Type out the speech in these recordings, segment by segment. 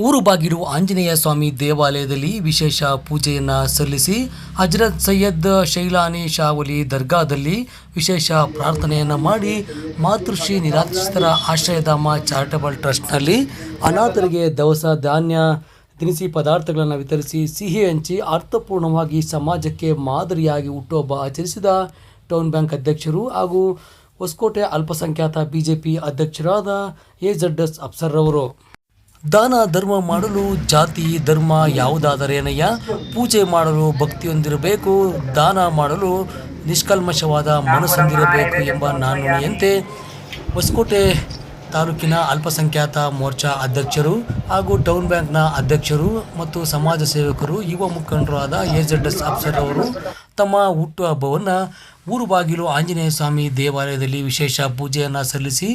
ಊರು ಬಾಗಿಲು ಆಂಜನೇಯ ಸ್ವಾಮಿ ದೇವಾಲಯದಲ್ಲಿ ವಿಶೇಷ ಪೂಜೆಯನ್ನು ಸಲ್ಲಿಸಿ ಹಜರತ್ ಸೈಯದ್ ಶೈಲಾನಿ ಶಾವಲಿ ದರ್ಗಾದಲ್ಲಿ ವಿಶೇಷ ಪ್ರಾರ್ಥನೆಯನ್ನು ಮಾಡಿ ಮಾತೃಶ್ರೀ ನಿರಾಶ್ರಿತರ ಆಶ್ರಯಧಾಮ ಚಾರಿಟಬಲ್ ಟ್ರಸ್ಟ್ನಲ್ಲಿ ಅನಾಥರಿಗೆ ದವಸ ಧಾನ್ಯ ದಿನಸಿ ಪದಾರ್ಥಗಳನ್ನು ವಿತರಿಸಿ ಸಿಹಿ ಹಂಚಿ ಅರ್ಥಪೂರ್ಣವಾಗಿ ಸಮಾಜಕ್ಕೆ ಮಾದರಿಯಾಗಿ ಹುಟ್ಟುಹಬ್ಬ ಆಚರಿಸಿದ ಟೌನ್ ಬ್ಯಾಂಕ್ ಅಧ್ಯಕ್ಷರು ಹಾಗೂ ಹೊಸಕೋಟೆ ಅಲ್ಪಸಂಖ್ಯಾತ ಬಿಜೆಪಿ ಅಧ್ಯಕ್ಷರಾದ AZS ಅಫ್ಸರ್ ಅವರು. ದಾನ ಧರ್ಮ ಮಾಡಲು ಜಾತಿ ಧರ್ಮ ಯಾವುದಾದರೇನಯ್ಯ, ಪೂಜೆ ಮಾಡಲು ಭಕ್ತಿ ಹೊಂದಿರಬೇಕು, ದಾನ ಮಾಡಲು ನಿಷ್ಕಲ್ಮಶವಾದ ಮನಸ್ಸೊಂದಿರಬೇಕು ಎಂಬ ನಾಣ್ಣುಡಿಯಂತೆ ಹೊಸಕೋಟೆ ತಾಲೂಕಿನ ಅಲ್ಪಸಂಖ್ಯಾತ ಮೋರ್ಚಾ ಅಧ್ಯಕ್ಷರು ಹಾಗೂ ಟೌನ್ ಬ್ಯಾಂಕ್ನ ಅಧ್ಯಕ್ಷರು ಮತ್ತು ಸಮಾಜ ಸೇವಕರು ಯುವ ಮುಖಂಡರಾದ AZS ಅಫ್ಸರ್ ಅವರು ತಮ್ಮ ಹುಟ್ಟುಹಬ್ಬವನ್ನು ಊರು ಬಾಗಿಲು ಆಂಜನೇಯ ಸ್ವಾಮಿ ದೇವಾಲಯದಲ್ಲಿ ವಿಶೇಷ ಪೂಜೆಯನ್ನು ಸಲ್ಲಿಸಿ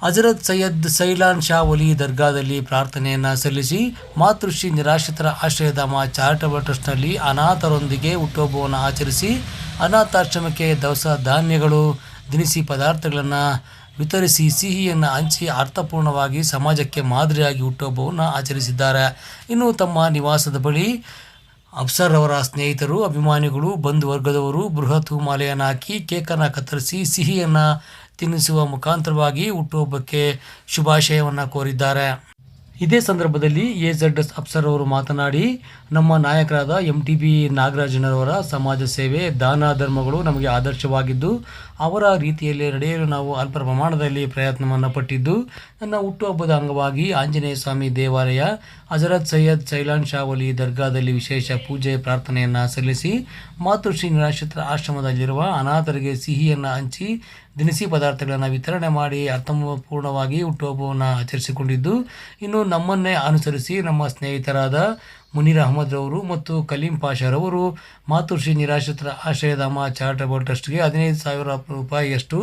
ಹಜರತ್ ಸೈಯದ್ ಸೈಲಾನ್ ಶಾ ವಲಿ ದರ್ಗಾದಲ್ಲಿ ಪ್ರಾರ್ಥನೆಯನ್ನು ಸಲ್ಲಿಸಿ ಮಾತೃಶ್ರೀ ನಿರಾಶ್ರಿತರ ಆಶ್ರಯಧಾಮ ಚಾರಿಟಬಲ್ ಟ್ರಸ್ಟ್ನಲ್ಲಿ ಅನಾಥರೊಂದಿಗೆ ಹುಟ್ಟುಹಬ್ಬವನ್ನು ಆಚರಿಸಿ ಅನಾಥಾಶ್ರಮಕ್ಕೆ ದವಸ ಧಾನ್ಯಗಳು ದಿನಸಿ ಪದಾರ್ಥಗಳನ್ನು ವಿತರಿಸಿ ಸಿಹಿಯನ್ನು ಹಂಚಿ ಅರ್ಥಪೂರ್ಣವಾಗಿ ಸಮಾಜಕ್ಕೆ ಮಾದರಿಯಾಗಿ ಹುಟ್ಟುಹಬ್ಬವನ್ನು ಆಚರಿಸಿದ್ದಾರೆ. ಇನ್ನು ತಮ್ಮ ನಿವಾಸದ ಬಳಿ ಅಫ್ಸರ್ ಅವರ ಸ್ನೇಹಿತರು, ಅಭಿಮಾನಿಗಳು, ಬಂಧು ವರ್ಗದವರು ಬೃಹತ್ ಮಾಲೆಯನ್ನು ಹಾಕಿ ಕೇಕನ್ನು ಕತ್ತರಿಸಿ ಸಿಹಿಯನ್ನು ತಿನ್ನಿಸುವ ಮುಖಾಂತರವಾಗಿ ಹುಟ್ಟುಹಬ್ಬಕ್ಕೆ ಶುಭಾಶಯವನ್ನು ಕೋರಿದ್ದಾರೆ. ಇದೇ ಸಂದರ್ಭದಲ್ಲಿ AZS ಅಫ್ಸರ್ ಅವರು ಮಾತನಾಡಿ, ನಮ್ಮ ನಾಯಕರಾದ MTB ನಾಗರಾಜನವರ ಸಮಾಜ ಸೇವೆ, ದಾನ ಧರ್ಮಗಳು ನಮಗೆ ಆದರ್ಶವಾಗಿದ್ದು ಅವರ ರೀತಿಯಲ್ಲಿ ನಡೆಯಲು ನಾವು ಅಲ್ಪ ಪ್ರಮಾಣದಲ್ಲಿ ಪ್ರಯತ್ನವನ್ನು ಪಟ್ಟಿದ್ದು, ನನ್ನ ಹುಟ್ಟುಹಬ್ಬದ ಅಂಗವಾಗಿ ಆಂಜನೇಯ ಸ್ವಾಮಿ ದೇವಾಲಯ ಹಜರತ್ ಸೈಯದ್ ಸೈಲಾನ್ ಶಾ ವಲಿ ದರ್ಗಾದಲ್ಲಿ ವಿಶೇಷ ಪೂಜೆ ಪ್ರಾರ್ಥನೆಯನ್ನು ಸಲ್ಲಿಸಿ ಮಾತೃಶ್ರೀ ನಿರಾಶ್ರಿತರ ಆಶ್ರಮದಲ್ಲಿರುವ ಅನಾಥರಿಗೆ ಸಿಹಿಯನ್ನು ಹಂಚಿ ದಿನಸಿ ಪದಾರ್ಥಗಳನ್ನು ವಿತರಣೆ ಮಾಡಿ ಅರ್ಥಪೂರ್ಣವಾಗಿ ಹುಟ್ಟುಹಬ್ಬವನ್ನು ಆಚರಿಸಿಕೊಂಡಿದ್ದು, ಇನ್ನು ನಮ್ಮನ್ನೇ ಅನುಸರಿಸಿ ನಮ್ಮ ಸ್ನೇಹಿತರಾದ ಮುನೀರ್ ಅಹಮದ್ ರವರು ಮತ್ತು ಕಲೀಂ ಪಾಷರವರು ಮಾತೃಶ್ರೀ ನಿರಾಶ್ರಿತರ ಆಶ್ರಯಧಾಮ ಚಾರಿಟಬಲ್ ಟ್ರಸ್ಟ್ಗೆ 15,000 ರೂಪಾಯಿಯಷ್ಟು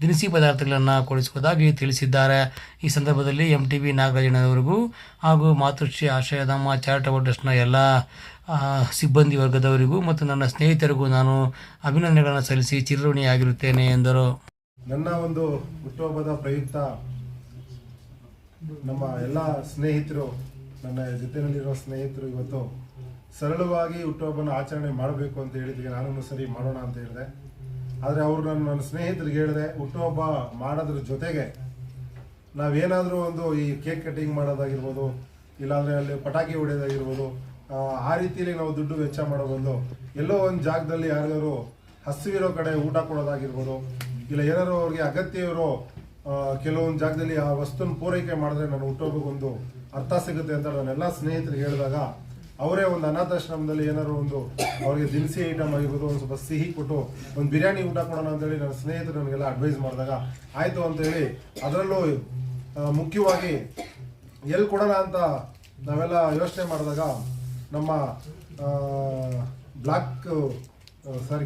ದಿನಸಿ ಪದಾರ್ಥಗಳನ್ನು ಕೊಡಿಸುವುದಾಗಿ ತಿಳಿಸಿದ್ದಾರೆ. ಈ ಸಂದರ್ಭದಲ್ಲಿ MTB ನಾಗರಾಜನವರಿಗೂ ಹಾಗೂ ಮಾತೃಶ್ರೀ ಆಶ್ರಯಧಾಮ ಚಾರಿಟಬಲ್ ಟ್ರಸ್ಟ್ನ ಎಲ್ಲ ಸಿಬ್ಬಂದಿ ವರ್ಗದವರಿಗೂ ಮತ್ತು ನನ್ನ ಸ್ನೇಹಿತರಿಗೂ ನಾನು ಅಭಿನಂದನೆಗಳನ್ನು ಸಲ್ಲಿಸಿ ಚಿರಋಣಿಯಾಗಿರುತ್ತೇನೆ ಎಂದರು. ನನ್ನ ಒಂದು ಹುಟ್ಟುಹಬ್ಬದ ಪ್ರಯುಕ್ತ ನಮ್ಮ ಎಲ್ಲ ಸ್ನೇಹಿತರು, ನನ್ನ ಜೊತೆಯಲ್ಲಿರೋ ಸ್ನೇಹಿತರು ಇವತ್ತು ಸರಳವಾಗಿ ಹುಟ್ಟುಹಬ್ಬನ ಆಚರಣೆ ಮಾಡಬೇಕು ಅಂತ ಹೇಳಿದ್ವಿ. ನಾನು ಸರಿ ಮಾಡೋಣ ಅಂತ ಹೇಳಿದೆ. ಆದರೆ ಅವರು ನನ್ನ ಸ್ನೇಹಿತರಿಗೆ ಹೇಳಿದೆ, ಹುಟ್ಟುಹಬ್ಬ ಮಾಡೋದ್ರ ಜೊತೆಗೆ ನಾವೇನಾದರೂ ಒಂದು ಈ ಕೇಕ್ ಕಟಿಂಗ್ ಮಾಡೋದಾಗಿರ್ಬೋದು, ಇಲ್ಲಾಂದರೆ ಅಲ್ಲಿ ಪಟಾಕಿ ಹೊಡೆಯೋದಾಗಿರ್ಬೋದು, ಆ ರೀತಿಯಲ್ಲಿ ನಾವು ದುಡ್ಡು ವೆಚ್ಚ ಮಾಡೋ ಬದಲು ಎಲ್ಲೋ ಒಂದು ಜಾಗದಲ್ಲಿ ಯಾರಿಗಾರು ಹಸಿವಿರೋ ಕಡೆ ಊಟ ಕೊಡೋದಾಗಿರ್ಬೋದು, ಇಲ್ಲ ಏನಾದ್ರು ಅವ್ರಿಗೆ ಅಗತ್ಯ ಇರೋ ಕೆಲವೊಂದು ಜಾಗದಲ್ಲಿ ಆ ವಸ್ತುನ ಪೂರೈಕೆ ಮಾಡಿದ್ರೆ ನನ್ನ ಹುಟ್ಟುಹಬ್ಬಕ್ಕೊಂದು ಅರ್ಥ ಸಿಗುತ್ತೆ ಅಂತ ನನ್ನೆಲ್ಲ ಸ್ನೇಹಿತರಿಗೆ ಹೇಳಿದಾಗ, ಅವರೇ ಒಂದು ಅನಾಥಾಶ್ರಮದಲ್ಲಿ ಏನಾದ್ರು ಒಂದು ಅವ್ರಿಗೆ ದಿನಸಿ ಐಟಮ್ ಆಗಿರ್ಬೋದು, ಒಂದು ಸ್ವಲ್ಪ ಸಿಹಿ ಕೊಟ್ಟು ಒಂದು ಬಿರಿಯಾನಿ ಊಟ ಕೊಡೋಣ ಅಂತೇಳಿ ನನ್ನ ಸ್ನೇಹಿತರು ನನಗೆಲ್ಲ ಅಡ್ವೈಸ್ ಮಾಡಿದಾಗ ಆಯಿತು ಅಂತೇಳಿ, ಅದರಲ್ಲೂ ಮುಖ್ಯವಾಗಿ ಎಲ್ಲಿ ಕೊಡೋಣ ಅಂತ ನಾವೆಲ್ಲ ಯೋಚನೆ ಮಾಡಿದಾಗ ನಮ್ಮ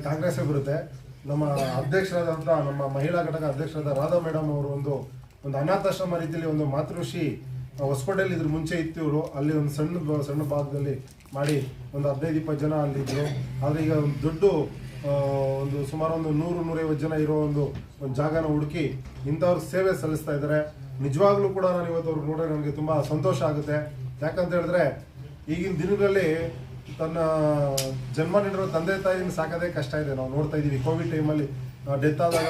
ಕಾಂಗ್ರೆಸ್ಸೇ ಬರುತ್ತೆ. ನಮ್ಮ ಅಧ್ಯಕ್ಷರಾದಂಥ ನಮ್ಮ ಮಹಿಳಾ ಘಟಕ ಅಧ್ಯಕ್ಷರಾದ ರಾಧಾ ಮೇಡಮ್ ಅವರು ಒಂದು ಅನಾಥಾಶ್ರಮ ರೀತಿಯಲ್ಲಿ ಒಂದು ಮಾತೃಶ್ರೀ ಹೊಸಕೋಟೆಯಲ್ಲಿ ಇದ್ರ ಮುಂಚೆ ಇತ್ತು. ಇವರು ಅಲ್ಲಿ ಒಂದು ಸಣ್ಣ ಭಾಗದಲ್ಲಿ ಮಾಡಿ ಒಂದು 15-20 ಜನ ಅಲ್ಲಿದ್ದರು. ಆದರೆ ಈಗ ಒಂದು ದೊಡ್ಡ ಒಂದು ಸುಮಾರು ಒಂದು 100-150 ಜನ ಇರೋ ಒಂದು ಜಾಗನ ಹುಡುಕಿ ಇಂಥವ್ರ ಸೇವೆ ಸಲ್ಲಿಸ್ತಾ ಇದ್ದಾರೆ. ನಿಜವಾಗ್ಲೂ ಕೂಡ ನಾನು ಇವತ್ತು ಅವ್ರಿಗೆ ನೋಡಿದ್ರೆ ನನಗೆ ತುಂಬ ಸಂತೋಷ ಆಗುತ್ತೆ. ಯಾಕಂತ ಹೇಳಿದ್ರೆ ಈಗಿನ ದಿನಗಳಲ್ಲಿ ತನ್ನ ಜನ್ಮ ನೀಡಿರೋ ತಂದೆ ತಾಯಿನ ಸಾಕೋದೇ ಕಷ್ಟ ಇದೆ. ನಾವು ನೋಡ್ತಾ ಇದ್ದೀವಿ ಕೋವಿಡ್ ಟೈಮಲ್ಲಿ ಡೆತ್ ಆದಾಗ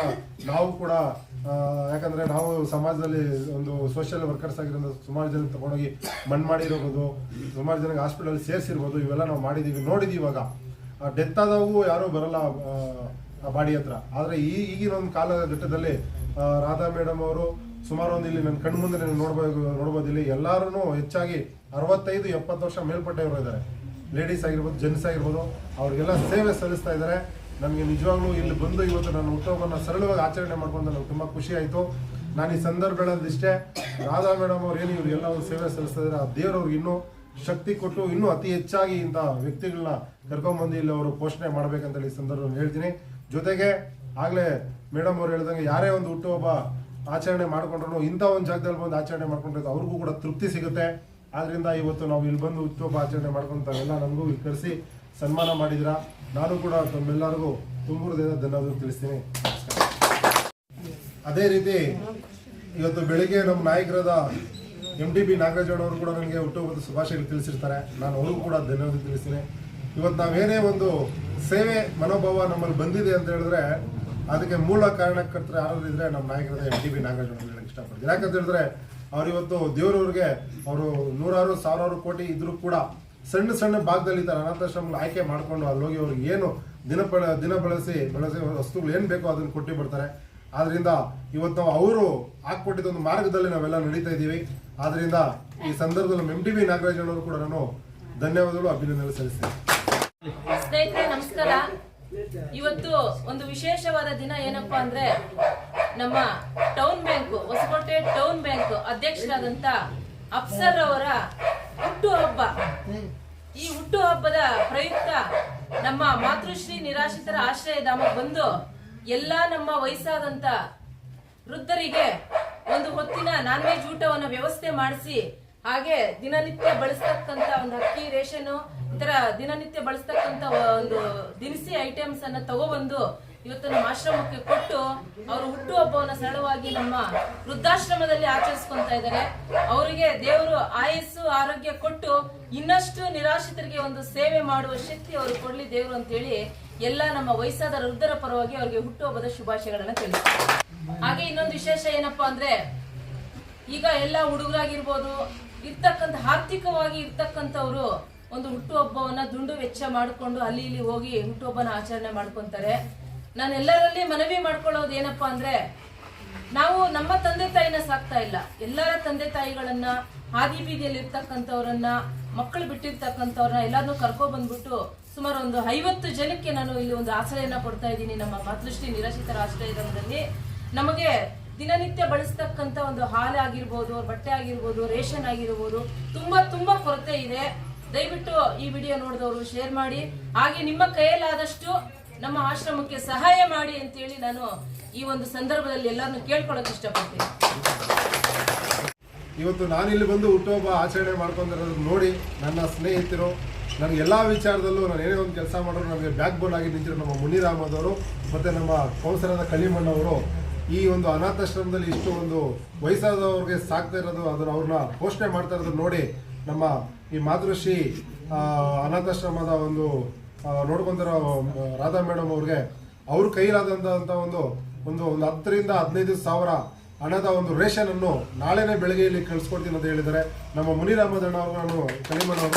ನಾವು ಕೂಡ, ಯಾಕಂದರೆ ನಾವು ಸಮಾಜದಲ್ಲಿ ಒಂದು ಸೋಷಿಯಲ್ ವರ್ಕರ್ಸ್ ಆಗಿರೋದು ಸುಮಾರು ಜನ ತಗೊಂಡೋಗಿ ಮಣ್ಣು ಮಾಡಿರೋದು, ಸುಮಾರು ಜನಕ್ಕೆ ಹಾಸ್ಪಿಟಲ್ ಸೇರಿಸಿರ್ಬೋದು, ಇವೆಲ್ಲ ನಾವು ಮಾಡಿದ್ದೀವಿ, ನೋಡಿದ್ದೀವಿ. ಇವಾಗ ಡೆತ್ ಆದವು ಯಾರೂ ಬರಲ್ಲ ಆ ಬಾಡಿ ಹತ್ರ. ಆದರೆ ಈಗಿನ ಒಂದು ಕಾಲಘಟ್ಟದಲ್ಲಿ ರಾಧಾ ಮೇಡಮ್ ಅವರು ಸುಮಾರು ಒಂದು ಇಲ್ಲಿ ನನ್ನ ಕಣ್ಣು ಮುಂದೆ ನೋಡ್ಬೋದು ಇಲ್ಲಿ ಎಲ್ಲರೂ ಹೆಚ್ಚಾಗಿ 65-70 ವರ್ಷ ಮೇಲ್ಪಟ್ಟವರು ಇದ್ದಾರೆ. ಲೇಡೀಸ್ ಆಗಿರ್ಬೋದು, ಜೆಂಟ್ಸ್ ಆಗಿರ್ಬೋದು, ಅವ್ರಿಗೆಲ್ಲ ಸೇವೆ ಸಲ್ಲಿಸ್ತಾ ಇದ್ದಾರೆ. ನನಗೆ ನಿಜವಾಗ್ಲೂ ಇಲ್ಲಿ ಬಂದು ಇವತ್ತು ನನ್ನ ಹುಟ್ಟುಹಬ್ಬನ ಸರಳವಾಗಿ ಆಚರಣೆ ಮಾಡ್ಕೊಂಡು ನನಗೆ ತುಂಬ ಖುಷಿ ಆಯಿತು. ನಾನು ಈ ಸಂದರ್ಭಗಳಲ್ಲಿಷ್ಟೇ ರಾಧಾ ಮೇಡಮ್ ಅವ್ರು ಏನು ಇವ್ರಿಗೆಲ್ಲ ಒಂದು ಸೇವೆ ಸಲ್ಲಿಸ್ತಾ ಇದ್ದಾರೆ, ಆ ದೇವರವ್ರಿಗೆ ಇನ್ನೂ ಶಕ್ತಿ ಕೊಟ್ಟು ಇನ್ನೂ ಅತಿ ಹೆಚ್ಚಾಗಿ ಇಂಥ ವ್ಯಕ್ತಿಗಳನ್ನ ಕರ್ಕೊಂಡ್ಬಂದು ಇಲ್ಲಿ ಅವರು ಪೋಷಣೆ ಮಾಡಬೇಕಂತ ಈ ಸಂದರ್ಭದಲ್ಲಿ ಹೇಳ್ತೀನಿ. ಜೊತೆಗೆ ಆಗಲೇ ಮೇಡಮ್ ಅವ್ರು ಹೇಳ್ದಂಗೆ ಯಾರೇ ಒಂದು ಹುಟ್ಟುಹಬ್ಬ ಆಚರಣೆ ಮಾಡ್ಕೊಂಡ್ರು ಇಂಥ ಒಂದು ಜಾಗದಲ್ಲಿ ಬಂದು ಆಚರಣೆ ಮಾಡ್ಕೊಂಡ್ರೆ ಅವ್ರಿಗೂ ಕೂಡ ತೃಪ್ತಿ ಸಿಗುತ್ತೆ. ಆದ್ದರಿಂದ ಇವತ್ತು ನಾವು ಇಲ್ಲಿ ಬಂದು ಹುಟ್ಟುಹಬ್ಬ ಆಚರಣೆ ಮಾಡ್ಕೊಂತಾವೆಲ್ಲ ನಮಗೂ ಇಲ್ಲಿ ಕರೆಸಿ ಸನ್ಮಾನ ಮಾಡಿದಿರ. ನಾನು ಕೂಡ ತಮ್ಮೆಲ್ಲರಿಗೂ ತುಂಬ ಹೃದಯದ ಧನ್ಯವಾದ ತಿಳಿಸ್ತೀನಿ. ಅದೇ ರೀತಿ ಇವತ್ತು ಬೆಳಿಗ್ಗೆ ನಮ್ಮ ನಾಯಕರಾದ MTB ನಾಗರಾಜನವರು ಕೂಡ ನನಗೆ ಹುಟ್ಟುಹಬ್ಬದ ಶುಭಾಶಯಗಳು ತಿಳಿಸಿರ್ತಾರೆ. ನಾನು ಅವ್ರಿಗೂ ಕೂಡ ಧನ್ಯವಾದ ತಿಳಿಸ್ತೀನಿ. ಇವತ್ತು ನಾವೇನೇ ಒಂದು ಸೇವೆ ಮನೋಭಾವ ನಮ್ಮಲ್ಲಿ ಬಂದಿದೆ ಅಂತ ಹೇಳಿದ್ರೆ ಅದಕ್ಕೆ ಮೂಲ ಕಾರಣಕರ್ತರು ಯಾರಾದ್ರೂ ಇದ್ರೆ ನಮ್ಮ ನಾಯಕರಾದ MTB ನಾಗರಾಜನವರು ಹೇಳಕ್ಕೆ ಇಷ್ಟಪಡ್ತೀನಿ. ಯಾಕಂತ ಹೇಳಿದ್ರೆ ಅವ್ರು ಇವತ್ತು ದೇವರವ್ರಿಗೆ ಅವರು ನೂರಾರು ಸಾವಿರಾರು ಕೋಟಿ ಇದ್ರೂ ಕೂಡ ಸಣ್ಣ ಸಣ್ಣ ಭಾಗದಲ್ಲಿ ಇದ್ದಾರೆ ಅನಾಥಾಶ್ರಮಗಳು ಆಯ್ಕೆ ಮಾಡ್ಕೊಂಡು ಅಲ್ಲಿ ಹೋಗಿ ಅವ್ರಿಗೆ ಏನು ದಿನ ಬಳಸಿ ವಸ್ತುಗಳು ಏನು ಬೇಕೋ ಅದನ್ನು ಕೊಟ್ಟು ಬಿಡ್ತಾರೆ. ಆದ್ರಿಂದ ಇವತ್ತು ನಾವು ಅವರು ಹಾಕ್ಕೊಟ್ಟಿದ್ದ ಒಂದು ಮಾರ್ಗದಲ್ಲಿ ನಾವೆಲ್ಲ ನಡೀತಾ ಇದ್ದೀವಿ. ಆದ್ರಿಂದ ಈ ಸಂದರ್ಭದಲ್ಲಿ ನಮ್ಮ MTB ನಾಗರಾಜನವರು ಕೂಡ ನಾನು ಧನ್ಯವಾದಗಳು ಅಭಿನಂದನೆ ಸಲ್ಲಿಸ್ತೇನೆ. ಸ್ನೇಹಿತರೆ ನಮಸ್ಕಾರ. ಇವತ್ತು ಒಂದು ವಿಶೇಷವಾದ ದಿನ ಏನಪ್ಪಾ ಅಂದ್ರೆ ನಮ್ಮ town bank Hoskote town bank ಅಧ್ಯಕ್ಷರಾದಂತ ಅಫ್ಸರ್ ಅವರ ಹುಟ್ಟುಹಬ್ಬ. ಈ ಹುಟ್ಟುಹಬ್ಬದ ಪ್ರಯುಕ್ತ ನಮ್ಮ ಮಾತೃಶ್ರೀ ನಿರಾಶ್ರಿತರ ಆಶ್ರಯಧಾಮಕ್ಕೆ ಬಂದು ಎಲ್ಲಾ ನಮ್ಮ ವಯಸ್ಸಾದಂತ ವೃದ್ಧರಿಗೆ ಒಂದು ಹೊತ್ತಿನ ನಾನ್ ವೆಜ್ ಊಟವನ್ನ ವ್ಯವಸ್ಥೆ ಮಾಡಿಸಿ, ಹಾಗೆ ದಿನನಿತ್ಯ ಬಳಸ್ತಕ್ಕಂತ ಒಂದು ಅಕ್ಕಿ ರೇಷನ್ ಈ ತರ ದಿನನಿತ್ಯ ಬಳಸ್ತಕ್ಕಂತ ಒಂದು ದಿನಸಿ ಐಟಮ್ಸ್ ಅನ್ನ ತಗೊಬಂದು ಇವತ್ತು ನಮ್ಮ ಆಶ್ರಮಕ್ಕೆ ಕೊಟ್ಟು ಅವರು ಹುಟ್ಟುಹಬ್ಬವನ್ನ ಸರಳವಾಗಿ ನಮ್ಮ ವೃದ್ಧಾಶ್ರಮದಲ್ಲಿ ಆಚರಿಸ್ಕೊಂತ ಇದ್ದಾರೆ. ಅವರಿಗೆ ದೇವರು ಆಯಸ್ಸು ಆರೋಗ್ಯ ಕೊಟ್ಟು ಇನ್ನಷ್ಟು ನಿರಾಶ್ರಿತರಿಗೆ ಒಂದು ಸೇವೆ ಮಾಡುವ ಶಕ್ತಿ ಅವರು ಕೊಡ್ಲಿ ದೇವರು ಅಂತ ಹೇಳಿ ಎಲ್ಲ ನಮ್ಮ ವಯಸ್ಸಾದ ವೃದ್ಧರ ಪರವಾಗಿ ಅವರಿಗೆ ಹುಟ್ಟುಹಬ್ಬದ ಶುಭಾಶಯಗಳನ್ನ ತಿಳಿಸ್ತಾರೆ. ಹಾಗೆ ಇನ್ನೊಂದು ವಿಶೇಷ ಏನಪ್ಪಾ ಅಂದ್ರೆ ಈಗ ಎಲ್ಲ ಹುಡುಗರಾಗಿರ್ಬೋದು ಇರ್ತಕ್ಕಂಥ ಆರ್ಥಿಕವಾಗಿ ಇರ್ತಕ್ಕಂಥವ್ರು ಒಂದು ಹುಟ್ಟುಹಬ್ಬವನ್ನ ದುಂಡು ವೆಚ್ಚ ಮಾಡಿಕೊಂಡು ಅಲ್ಲಿ ಇಲ್ಲಿ ಹೋಗಿ ಹುಟ್ಟುಹಬ್ಬನ ಆಚರಣೆ ಮಾಡ್ಕೊಂತಾರೆ. ನಾನು ಎಲ್ಲರಲ್ಲಿ ಮನವಿ ಮಾಡ್ಕೊಳ್ಳೋದು ಏನಪ್ಪಾ ಅಂದ್ರೆ ನಾವು ನಮ್ಮ ತಂದೆ ತಾಯಿನ ಸಾಕ್ತಾ ಇಲ್ಲ, ಎಲ್ಲರ ತಂದೆ ತಾಯಿಗಳನ್ನ ಹಾದಿ ಬೀದಿಯಲ್ಲಿ ಇರ್ತಕ್ಕಂಥವ್ರನ್ನ ಮಕ್ಕಳು ಬಿಟ್ಟಿರ್ತಕ್ಕಂಥವ್ರನ್ನ ಎಲ್ಲಾರನ್ನೂ ಕರ್ಕೊ ಬಂದ್ಬಿಟ್ಟು ಸುಮಾರು ಒಂದು 50 ಜನಕ್ಕೆ ನಾನು ಇಲ್ಲಿ ಒಂದು ಆಶ್ರಯನ ಕೊಡ್ತಾ ಇದ್ದೀನಿ. ನಮ್ಮ ಮಾತೃಶ್ರೀ ನಿರಾಶ್ರಿತರ ಆಶ್ರಯದಲ್ಲಿ ನಮಗೆ ದಿನನಿತ್ಯ ಬಳಸ್ತಕ್ಕಂಥ ಒಂದು ಹಾಲು ಆಗಿರ್ಬೋದು, ಬಟ್ಟೆ ಆಗಿರ್ಬೋದು, ರೇಷನ್ ಆಗಿರ್ಬೋದು ತುಂಬಾ ಕೊರತೆ ಇದೆ. ದಯವಿಟ್ಟು ಈ ವಿಡಿಯೋ ನೋಡಿದವರು ಶೇರ್ ಮಾಡಿ, ಹಾಗೆ ನಿಮ್ಮ ಕೈಯಲ್ಲಾದಷ್ಟು ನಮ್ಮ ಆಶ್ರಮಕ್ಕೆ ಸಹಾಯ ಮಾಡಿ ಅಂತೇಳಿ ನಾನು ಈ ಒಂದು ಸಂದರ್ಭದಲ್ಲಿ ಎಲ್ಲರನ್ನು ಕೇಳ್ಕೊಳ್ಳೋಕೆ ಇಷ್ಟಪಡ್ತೀನಿ. ಇವತ್ತು ನಾನಿಲ್ಲಿ ಬಂದು ಹುಟ್ಟುಹಬ್ಬ ಆಚರಣೆ ಮಾಡ್ಕೊಂಡಿರೋದು ನೋಡಿ ನನ್ನ ಸ್ನೇಹಿತರು ನನಗೆ ಎಲ್ಲ ವಿಚಾರದಲ್ಲೂ ನಾನು ಏನೇ ಒಂದು ಕೆಲಸ ಮಾಡೋರು ನನಗೆ ಬ್ಯಾಕ್ ಬೋನ್ ಆಗಿ ನಿಂತಿರೋ ನಮ್ಮ ಮುನೀರ್ ಅಹಮದ್ ಅವರು ಮತ್ತು ನಮ್ಮ ಕೌನ್ಸಿಲರ್ ಕಲಿಮಣ್ಣವರು ಈ ಒಂದು ಅನಾಥಾಶ್ರಮದಲ್ಲಿ ಇಷ್ಟು ಒಂದು ವಯಸ್ಸಾದವ್ರಿಗೆ ಸಾಕ್ತಾ ಇರೋದು, ಅದನ್ನು ಅವ್ರನ್ನ ಪೋಷಣೆ ಮಾಡ್ತಾ ಇರೋದು ನೋಡಿ ನಮ್ಮ ಈ ಮಾತೃಶ್ರೀ ಅನಾಥಾಶ್ರಮದ ಒಂದು ನೋಡ್ಕೊಂತಿರೋ ರಾಧಾ ಮೇಡಮ್ ಅವ್ರಿಗೆ ಅವ್ರ ಕೈಲಾದಂಥ ಒಂದು 10 ರಿಂದ 15 ಸಾವಿರ ಹಣದ ಒಂದು ರೇಷನ್ ಅನ್ನು ನಾಳೆನೇ ಬೆಳಗ್ಗೆ ಇಲ್ಲಿ ಕಳಿಸ್ಕೊಡ್ತೀನಿ ಅಂತ ಹೇಳಿದ್ದಾರೆ. ನಮ್ಮ ಮುನೀರ್ ಅಹಮದ್ ಅಣ್ಣ ಅವರು, ನಾನು ಕಲಿಮಣ್ಣ ಅವರು